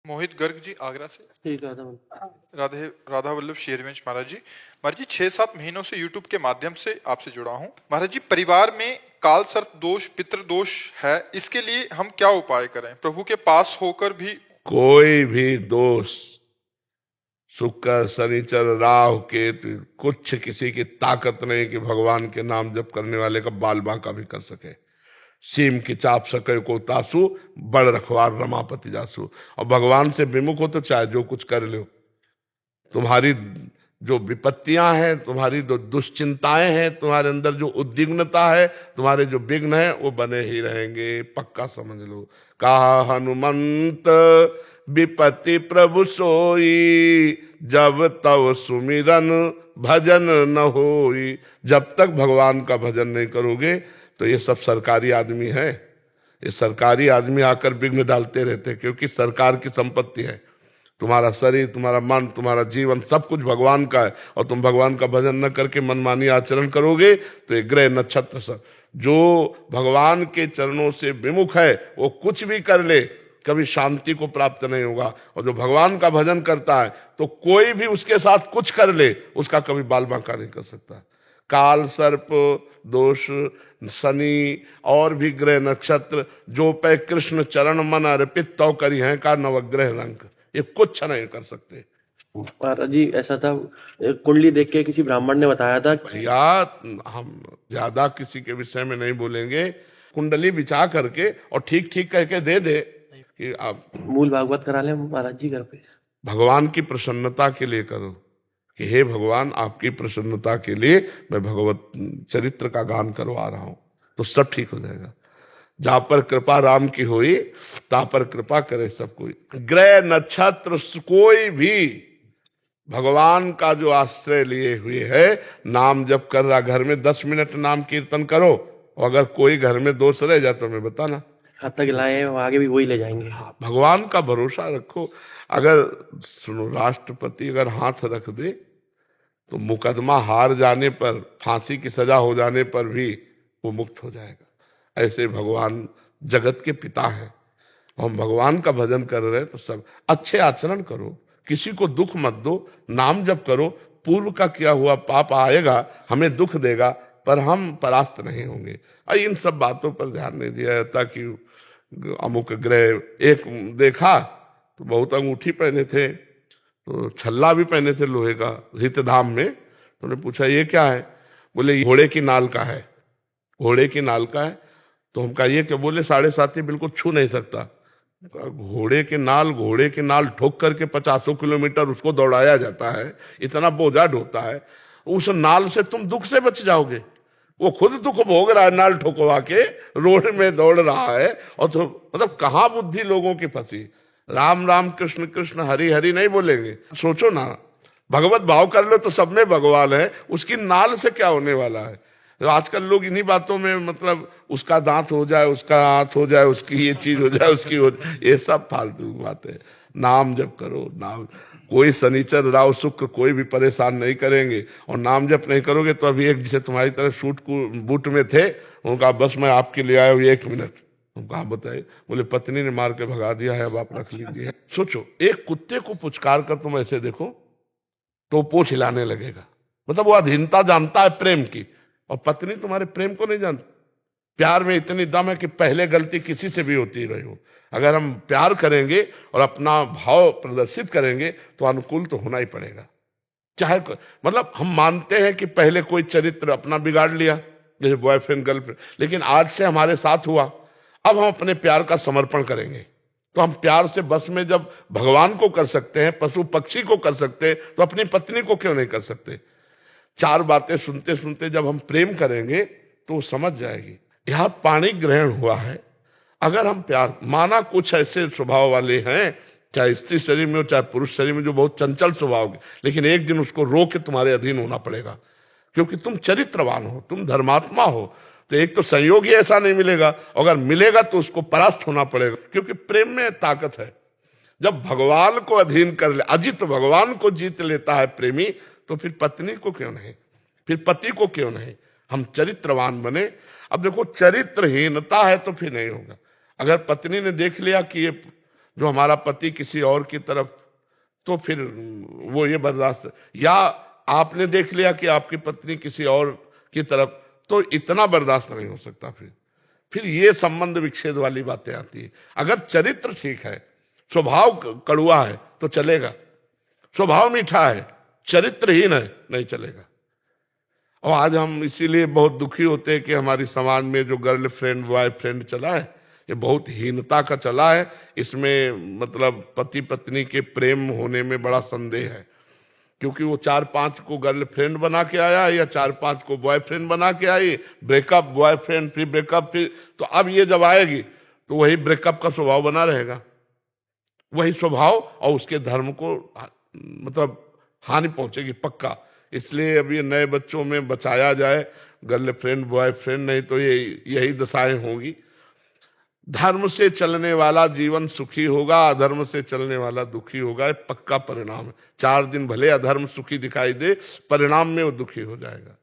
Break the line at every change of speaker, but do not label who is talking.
मोहित गर्ग जी आगरा से।
ठीक है राधा।
राधे राधा वल्लभ शेरवंश महाराज जी 6-7 महीनों से यूट्यूब के माध्यम से आपसे जुड़ा हूँ महाराज जी। परिवार में काल सर्प दोष पितृ दोष है, इसके लिए हम क्या उपाय करें? प्रभु के पास होकर भी
कोई भी दोष, शुक्र शनिचर राहु केतु, कुछ किसी की ताकत नहीं कि भगवान के नाम जप करने वाले का बाल बांका भी कर सके। सीम की चाप सके को तासु, बड़ रखवार रमापति जासु। और भगवान से विमुख हो तो चाहे जो कुछ कर लो, तुम्हारी जो विपत्तियां हैं, तुम्हारी जो दुश्चिंताएं हैं, तुम्हारे अंदर जो उद्विग्नता है, तुम्हारे जो विघ्न है, वो बने ही रहेंगे, पक्का समझ लो। कहा हनुमंत विपत्ति प्रभु सोई, जब तब सुमिरन भजन न होई। जब तक भगवान का भजन नहीं करोगे तो ये सब सरकारी आदमी है, ये सरकारी आदमी आकर विघ्न डालते रहते हैं, क्योंकि सरकार की संपत्ति है। तुम्हारा शरीर, तुम्हारा मन, तुम्हारा जीवन सब कुछ भगवान का है, और तुम भगवान का भजन न करके मनमानी आचरण करोगे तो ये ग्रह नक्षत्र सब जो भगवान के चरणों से विमुख है, वो कुछ भी कर ले कभी शांति को प्राप्त नहीं होगा। और जो भगवान का भजन करता है तो कोई भी उसके साथ कुछ कर ले, उसका कभी बाल बांका नहीं कर सकता। काल सर्प दोष, शनि और भी ग्रह नक्षत्र जो पे कृष्ण चरण मन अर्पित तो करी हैं का नवग्रह रंग, ये कुछ नहीं कर सकते।
महाराज जी ऐसा था, कुंडली देख के किसी ब्राह्मण ने बताया था।
भैया हम ज्यादा किसी के विषय में नहीं बोलेंगे, कुंडली बिछा करके और ठीक ठीक करके दे दे कि आप
मूल भागवत करा लें महाराज जी घर पे।
भगवान की प्रसन्नता के लिए करो कि हे भगवान, आपकी प्रसन्नता के लिए मैं भगवत चरित्र का गान करवा रहा हूं, तो सब ठीक हो जाएगा। जहां पर कृपा राम की हुई, ता पर कृपा करे सब कोई। ग्रह नक्षत्र कोई भी भगवान का जो आश्रय लिए हुए है, नाम जप कर रहा, घर में 10 मिनट नाम कीर्तन करो, और अगर कोई घर में दोष रह जाए तो मैं बताना,
हाथ तक लाए आगे भी वही ले जाएंगे।
भगवान का भरोसा रखो। अगर सुनो, राष्ट्रपति अगर हाथ रख दे तो मुकदमा हार जाने पर, फांसी की सजा हो जाने पर भी वो मुक्त हो जाएगा। ऐसे भगवान जगत के पिता है। हम भगवान का भजन कर रहे हैं तो सब अच्छे आचरण करो, किसी को दुख मत दो, नाम जप करो। पूर्व का किया हुआ पाप आएगा, हमें दुख देगा, पर हम परास्त नहीं होंगे। इन सब बातों पर ध्यान नहीं दिया जाता कि अमुक ग्रह, एक देखा तो बहुत अंगूठी पहने थे, तो छल्ला भी पहने थे लोहे का, हितधाम में। तो उन्होंने पूछा ये क्या है? बोले घोड़े की नाल का है। घोड़े की नाल का है? तो हम कहा ये क्या? बोले 7.5 बिल्कुल छू नहीं सकता। घोड़े के नाल ठोक करके 50 किलोमीटर उसको दौड़ाया जाता है, इतना बोझा ढोता है, उस नाल से तुम दुख से बच जाओगे? वो खुद दुख भोग रहा है, नाल ठोकवा के रोड में दौड़ रहा है, और तो मतलब कहाँ बुद्धि लोगों की फंसी। राम राम कृष्ण कृष्ण हरि हरि नहीं बोलेंगे? सोचो ना, भगवत भाव कर लो तो सब में भगवान है, उसकी नाल से क्या होने वाला है? तो आजकल लोग इन्हीं बातों में, मतलब उसका दांत हो जाए, उसका हाथ हो जाए, उसकी ये चीज हो जाए, उसकी हो जाए, ये सब फालतू बातें। नाम जप करो, नाम। कोई शनिचर राव शुक्र कोई भी परेशान नहीं करेंगे, और नाम जप नहीं करोगे तो अभी एक जिसे तुम्हारी तरह सूट को बूट में थे, उनका बस मैं आपके लिए आया हूँ 1 मिनट। हम कहा बताए? बोले पत्नी ने मार के भगा दिया है, अब आप रख लीजिए। सोचो, एक कुत्ते को पुचकार कर तुम ऐसे देखो तो पूंछ हिलाने लगेगा, मतलब वो अधीनता जानता है प्रेम की, और पत्नी तुम्हारे प्रेम को नहीं जानती। प्यार में इतनी दम है कि पहले गलती किसी से भी होती रही हो, अगर हम प्यार करेंगे और अपना भाव प्रदर्शित करेंगे तो अनुकूल तो होना ही पड़ेगा। चाहे मतलब हम मानते हैं कि पहले कोई चरित्र अपना बिगाड़ लिया, जैसे बॉयफ्रेंड गर्लफ्रेंड, लेकिन आज से हमारे साथ हुआ, अब हम अपने प्यार का समर्पण करेंगे। तो हम प्यार से बस में जब भगवान को कर सकते हैं, पशु पक्षी को कर सकते हैं, तो अपनी पत्नी को क्यों नहीं कर सकते? 4 बातें सुनते सुनते जब हम प्रेम करेंगे तो समझ जाएगी। यह पाणी ग्रहण हुआ है। अगर हम प्यार, माना कुछ ऐसे स्वभाव वाले हैं, चाहे स्त्री शरीर में हो चाहे पुरुष शरीर में, जो बहुत चंचल स्वभाव के, लेकिन एक दिन उसको रो के तुम्हारे अधीन होना पड़ेगा, क्योंकि तुम चरित्रवान हो, तुम धर्मात्मा हो। तो एक तो संयोग ही ऐसा नहीं मिलेगा, अगर मिलेगा तो उसको परास्त होना पड़ेगा, क्योंकि प्रेम में ताकत है। जब भगवान को अधीन कर ले, अजित भगवान को जीत लेता है प्रेमी, तो फिर पत्नी को क्यों नहीं, फिर पति को क्यों नहीं? हम चरित्रवान बने। अब देखो, चरित्रहीनता है तो फिर नहीं होगा। अगर पत्नी ने देख लिया कि ये जो हमारा पति किसी और की तरफ, तो फिर वो ये बर्दाश्त, या आपने देख लिया कि आपकी पत्नी किसी और की तरफ, तो इतना बर्दाश्त नहीं हो सकता। फिर ये संबंध विच्छेद वाली बातें आती है। अगर चरित्र ठीक है, स्वभाव कड़ुआ है तो चलेगा, स्वभाव मीठा है, चरित्रहीन है नहीं चलेगा। और आज हम इसीलिए बहुत दुखी होते हैं कि हमारी समाज में जो गर्लफ्रेंड बॉयफ्रेंड चला है, ये बहुत हीनता का चला है। इसमें मतलब पति पत्नी के प्रेम होने में बड़ा संदेह है, क्योंकि वो 4-5 को गर्लफ्रेंड बना के आया या 4-5 को बॉयफ्रेंड बना के आई, ब्रेकअप बॉयफ्रेंड फिर ब्रेकअप फिर, तो अब ये जब आएगी तो वही ब्रेकअप का स्वभाव बना रहेगा, वही स्वभाव, और उसके धर्म को मतलब हानि पहुंचेगी पक्का। इसलिए अब ये नए बच्चों में बचाया जाए गर्लफ्रेंड बॉयफ्रेंड, नहीं तो ये यही दशाएं होंगी। धर्म से चलने वाला जीवन सुखी होगा, अधर्म से चलने वाला दुखी होगा, ये पक्का परिणाम है। 4 दिन भले अधर्म सुखी दिखाई दे, परिणाम में वो दुखी हो जाएगा।